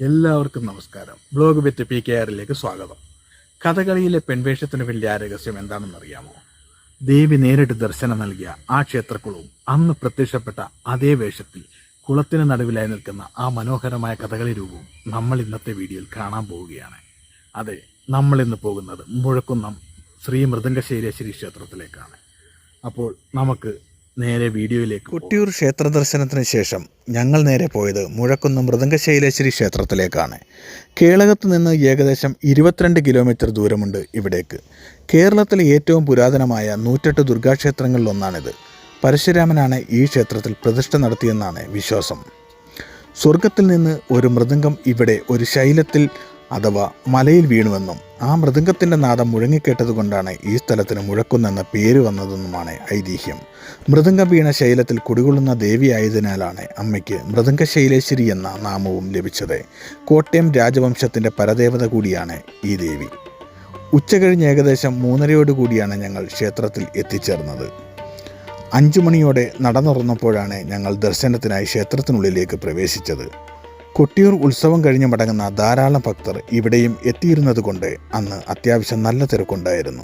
എല്ലാവർക്കും നമസ്കാരം. ബ്ലോഗ് വിത്ത് PKR സ്വാഗതം. കഥകളിയിലെ പെൺവേഷത്തിന് വലിയ രഹസ്യം എന്താണെന്നറിയാമോ? ദേവി നേരിട്ട് ദർശനം നൽകിയ ആ ക്ഷേത്രക്കുളവും അന്ന് പ്രത്യക്ഷപ്പെട്ട അതേ വേഷത്തിൽ കുളത്തിന് നടുവിലായി നിൽക്കുന്ന ആ മനോഹരമായ കഥകളി രൂപവും നമ്മൾ ഇന്നത്തെ വീഡിയോയിൽ കാണാൻ പോവുകയാണ്. അതെ, നമ്മൾ ഇന്ന് പോകുന്നത് മുഴക്കുന്നം ശ്രീ മൃദംഗശൈലേശ്വരി ക്ഷേത്രത്തിലേക്കാണ്. അപ്പോൾ നമുക്ക് നേരെ വീഡിയോയിലേക്ക്. കൊട്ടിയൂർ ക്ഷേത്ര ദർശനത്തിന് ശേഷം ഞങ്ങൾ നേരെ പോയത് മുഴക്കുന്നം മൃദംഗശൈലേശ്വരി ക്ഷേത്രത്തിലേക്കാണ്. കേളകത്ത് നിന്ന് ഏകദേശം 22 കിലോമീറ്റർ ദൂരമുണ്ട് ഇവിടേക്ക്. കേരളത്തിലെ ഏറ്റവും പുരാതനമായ 108 ദുർഗാക്ഷേത്രങ്ങളിലൊന്നാണിത്. പരശുരാമനാണ് ഈ ക്ഷേത്രത്തിൽ പ്രതിഷ്ഠ നടത്തിയെന്നാണ് വിശ്വാസം. സ്വർഗത്തിൽ നിന്ന് ഒരു മൃദംഗം ഇവിടെ ഒരു ശൈലത്തിൽ അഥവാ മലയിൽ വീണുവെന്നും ആ മൃദംഗത്തിൻ്റെ നാദം മുഴങ്ങിക്കേട്ടതുകൊണ്ടാണ് ഈ സ്ഥലത്തിന് മുഴക്കുന്നെന്ന പേര് വന്നതെന്നുമാണ് ഐതിഹ്യം. മൃദംഗം വീണ ശൈലത്തിൽ കുടികൊള്ളുന്ന ദേവിയായതിനാലാണ് അമ്മയ്ക്ക് മൃദംഗശൈലേശ്വരി എന്ന നാമവും ലഭിച്ചത്. കോട്ടയം രാജവംശത്തിൻ്റെ പരദേവത കൂടിയാണ് ഈ ദേവി. ഉച്ചകഴിഞ്ഞ് ഏകദേശം 3:30 ഞങ്ങൾ ക്ഷേത്രത്തിൽ എത്തിച്ചേർന്നത്. 5 മണിയോടെ നട തുറന്നപ്പോഴാണ് ഞങ്ങൾ ദർശനത്തിനായി ക്ഷേത്രത്തിനുള്ളിലേക്ക് പ്രവേശിച്ചത്. കൊട്ടിയൂർ ഉത്സവം കഴിഞ്ഞ് മടങ്ങുന്ന ധാരാളം ഭക്തർ ഇവിടെയും എത്തിയിരുന്നത് കൊണ്ട് അന്ന് അത്യാവശ്യം നല്ല തിരക്കുണ്ടായിരുന്നു.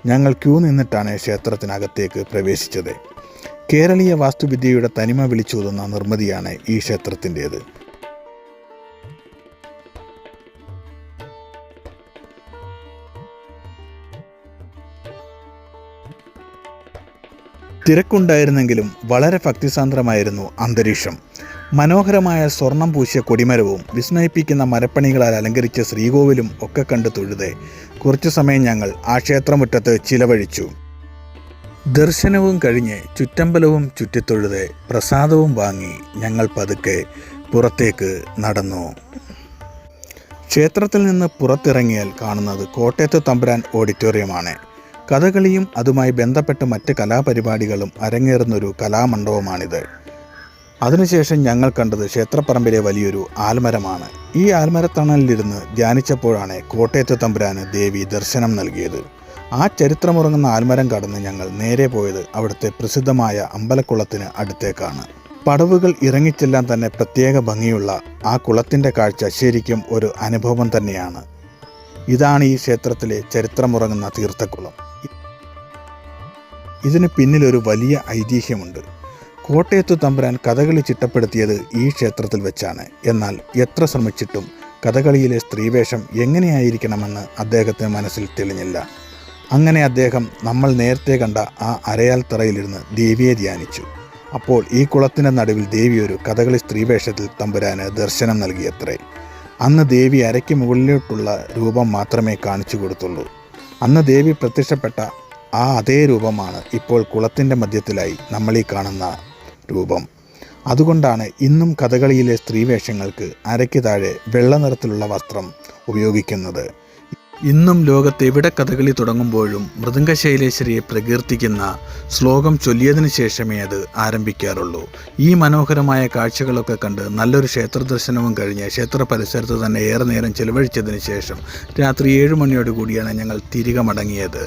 ഞങ്ങൾ ക്യൂ നിന്നിട്ടാണ് ക്ഷേത്രത്തിനകത്തേക്ക് പ്രവേശിച്ചത്. കേരളീയ വാസ്തുവിദ്യയുടെ തനിമ വിളിച്ചോതുന്ന നിർമ്മിതിയാണ് ഈ ക്ഷേത്രത്തിൻ്റേത്. തിരക്കുണ്ടായിരുന്നെങ്കിലും വളരെ ഭക്തിസാന്ദ്രമായിരുന്നു അന്തരീക്ഷം. മനോഹരമായ സ്വർണം പൂശിയ കൊടിമരവും വിസ്മയിപ്പിക്കുന്ന മരപ്പണികളാൽ അലങ്കരിച്ച ശ്രീകോവിലും ഒക്കെ കണ്ട് തൊഴുത് കുറച്ചു സമയം ഞങ്ങൾ ആ ക്ഷേത്രമുറ്റത്ത് ചിലവഴിച്ചു. ദർശനവും കഴിഞ്ഞ് ചുറ്റമ്പലവും ചുറ്റിത്തൊഴുത് പ്രസാദവും വാങ്ങി ഞങ്ങൾ പതുക്കെ പുറത്തേക്ക് നടന്നു. ക്ഷേത്രത്തിൽ നിന്ന് പുറത്തിറങ്ങിയാൽ കാണുന്നത് കോട്ടയത്ത് തമ്പുരാൻ ഓഡിറ്റോറിയമാണ്. കഥകളിയും അതുമായി ബന്ധപ്പെട്ട് മറ്റ് കലാപരിപാടികളും അരങ്ങേറുന്നൊരു കലാമണ്ഡപമാണിത്. അതിനുശേഷം ഞങ്ങൾ കണ്ടത് ക്ഷേത്രപ്പറമ്പിലെ വലിയൊരു ആൽമരമാണ്. ഈ ആൽമരത്തണലിലിരുന്ന് ധ്യാനിച്ചപ്പോഴാണ് കോട്ടയത്ത് തമ്പുരാന് ദേവി ദർശനം നൽകിയത്. ആ ചരിത്രമുറങ്ങുന്ന ആൽമരം കടന്ന് ഞങ്ങൾ നേരെ പോയത് അവിടുത്തെ പ്രസിദ്ധമായ അമ്പലക്കുളത്തിന് അടുത്തേക്കാണ്. പടവുകൾ ഇറങ്ങിച്ചെല്ലാൻ തന്നെ പ്രത്യേക ഭംഗിയുള്ള ആ കുളത്തിൻ്റെ കാഴ്ച ശരിക്കും ഒരു അനുഭവം തന്നെയാണ്. ഇതാണ് ഈ ക്ഷേത്രത്തിലെ ചരിത്രമുറങ്ങുന്ന തീർത്ഥക്കുളം. ഇതിന് പിന്നിലൊരു വലിയ ഐതിഹ്യമുണ്ട്. കോട്ടയത്ത് തമ്പുരാൻ കഥകളി ചിട്ടപ്പെടുത്തിയത് ഈ ക്ഷേത്രത്തിൽ വെച്ചാണ്. എന്നാൽ എത്ര ശ്രമിച്ചിട്ടും കഥകളിയിലെ സ്ത്രീവേഷം എങ്ങനെയായിരിക്കണമെന്ന് അദ്ദേഹത്തിന് മനസ്സിൽ തെളിഞ്ഞില്ല. അങ്ങനെ അദ്ദേഹം നമ്മൾ നേരത്തെ കണ്ട ആ അരയാൽ തറയിലിരുന്ന് ദേവിയെ ധ്യാനിച്ചു. അപ്പോൾ ഈ കുളത്തിൻ്റെ നടുവിൽ ദേവി ഒരു കഥകളി സ്ത്രീവേഷത്തിൽ തമ്പുരാന് ദർശനം നൽകിയത്രേ. അന്ന് ദേവി അരയ്ക്ക് മുകളിലോട്ടുള്ള രൂപം മാത്രമേ കാണിച്ചു കൊടുത്തുള്ളൂ. അന്ന് ദേവി പ്രത്യക്ഷപ്പെട്ട ആ അതേ രൂപമാണ് ഇപ്പോൾ കുളത്തിൻ്റെ മധ്യത്തിലായി നമ്മളീ കാണുന്ന രൂപം. അതുകൊണ്ടാണ് ഇന്നും കഥകളിയിലെ സ്ത്രീവേഷങ്ങൾക്ക് അരയ്ക്ക് താഴെ വെള്ള നിറത്തിലുള്ള വസ്ത്രം ഉപയോഗിക്കുന്നത്. ഇന്നും ലോകത്ത് എവിടെ കഥകളി തുടങ്ങുമ്പോഴും മൃദംഗശൈലേശ്വരിയെ പ്രകീർത്തിക്കുന്ന ശ്ലോകം ചൊല്ലിയതിനു ശേഷമേ അത് ആരംഭിക്കാറുള്ളൂ. ഈ മനോഹരമായ കാഴ്ചകളൊക്കെ കണ്ട് നല്ലൊരു ക്ഷേത്ര ദർശനവും കഴിഞ്ഞ് ക്ഷേത്ര പരിസരത്ത് തന്നെ ഏറെ നേരം ചെലവഴിച്ചതിന് ശേഷം രാത്രി 7 മണിയോടുകൂടിയാണ് ഞങ്ങൾ തിരികെ മടങ്ങിയത്.